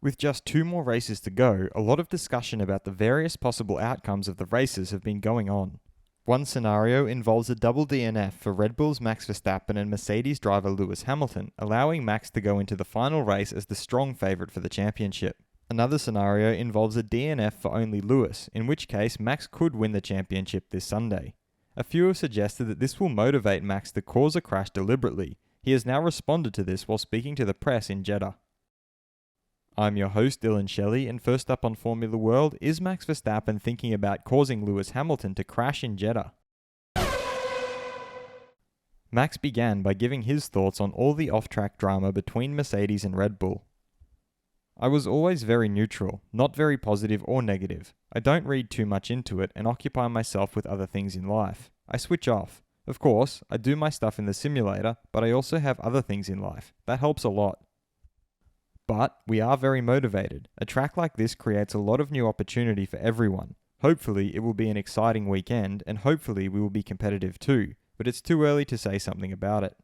With just 2 more races to go, a lot of discussion about the various possible outcomes of the races have been going on. One scenario involves a double DNF for Red Bull's Max Verstappen and Mercedes driver Lewis Hamilton, allowing Max to go into the final race as the strong favourite for the championship. Another scenario involves a DNF for only Lewis, in which case Max could win the championship this Sunday. A few have suggested that this will motivate Max to cause a crash deliberately. He has now responded to this while speaking to the press in Jeddah. I'm your host Dillon Shelley, and first up on Formula World, is Max Verstappen thinking about causing Lewis Hamilton to crash in Jeddah? Max began by giving his thoughts on all the off-track drama between Mercedes and Red Bull. I was always very neutral, not very positive or negative. I don't read too much into it and occupy myself with other things in life. I switch off. Of course, I do my stuff in the simulator, but I also have other things in life. That helps a lot. But we are very motivated. A track like this creates a lot of new opportunity for everyone. Hopefully it will be an exciting weekend, and hopefully we will be competitive too, but it's too early to say something about it.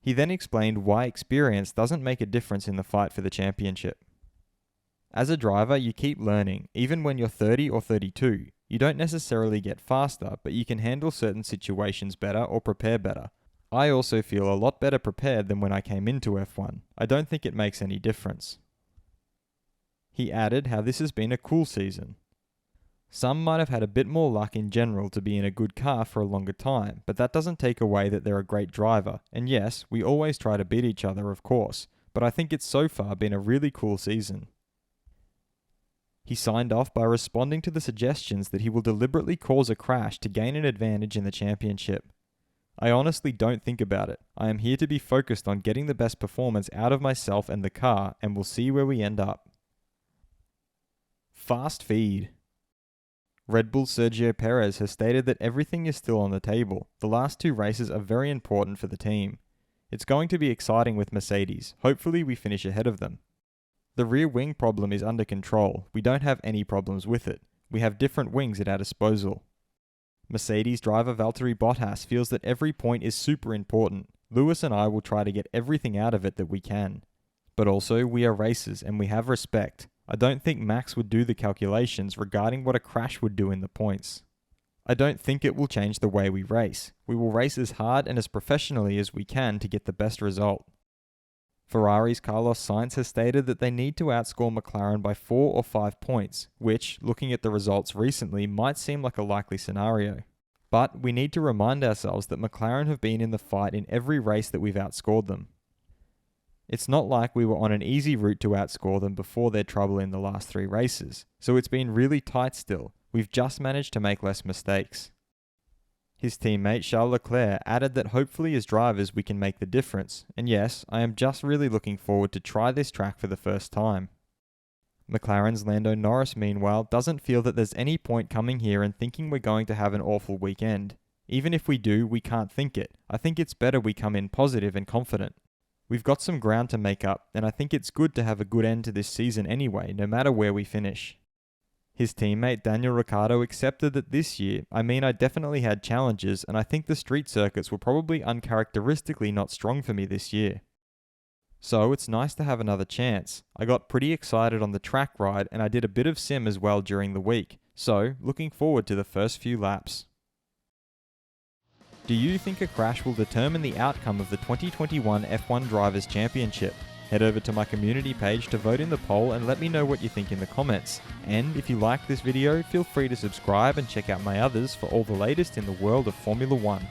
He then explained why experience doesn't make a difference in the fight for the championship. As a driver, you keep learning, even when you're 30 or 32. You don't necessarily get faster, but you can handle certain situations better or prepare better. I also feel a lot better prepared than when I came into F1. I don't think it makes any difference. He added how this has been a cool season. Some might have had a bit more luck in general to be in a good car for a longer time, but that doesn't take away that they're a great driver. And yes, we always try to beat each other, of course, but I think it's so far been a really cool season. He signed off by responding to the suggestions that he will deliberately cause a crash to gain an advantage in the championship. I honestly don't think about it. I am here to be focused on getting the best performance out of myself and the car, and we'll see where we end up. Fast feed. Red Bull's Sergio Perez has stated that everything is still on the table. The last 2 races are very important for the team. It's going to be exciting with Mercedes. Hopefully we finish ahead of them. The rear wing problem is under control. We don't have any problems with it. We have different wings at our disposal. Mercedes driver Valtteri Bottas feels that every point is super important. Lewis and I will try to get everything out of it that we can. But also, we are racers and we have respect. I don't think Max would do the calculations regarding what a crash would do in the points. I don't think it will change the way we race. We will race as hard and as professionally as we can to get the best result. Ferrari's Carlos Sainz has stated that they need to outscore McLaren by 4 or 5 points, which, looking at the results recently, might seem like a likely scenario. But we need to remind ourselves that McLaren have been in the fight in every race that we've outscored them. It's not like we were on an easy route to outscore them before their trouble in the last 3 races, so it's been really tight still. We've just managed to make less mistakes. His teammate Charles Leclerc added that hopefully as drivers we can make the difference, and yes, I am just really looking forward to try this track for the first time. McLaren's Lando Norris meanwhile doesn't feel that there's any point coming here and thinking we're going to have an awful weekend. Even if we do, we can't think it. I think it's better we come in positive and confident. We've got some ground to make up, and I think it's good to have a good end to this season anyway, no matter where we finish. His teammate Daniel Ricciardo accepted that this year, I definitely had challenges, and I think the street circuits were probably uncharacteristically not strong for me this year. So it's nice to have another chance. I got pretty excited on the track ride, and I did a bit of sim as well during the week, so looking forward to the first few laps. Do you think a crash will determine the outcome of the 2021 F1 Drivers' Championship? Head over to my community page to vote in the poll and let me know what you think in the comments. And if you like this video, feel free to subscribe and check out my others for all the latest in the world of Formula 1.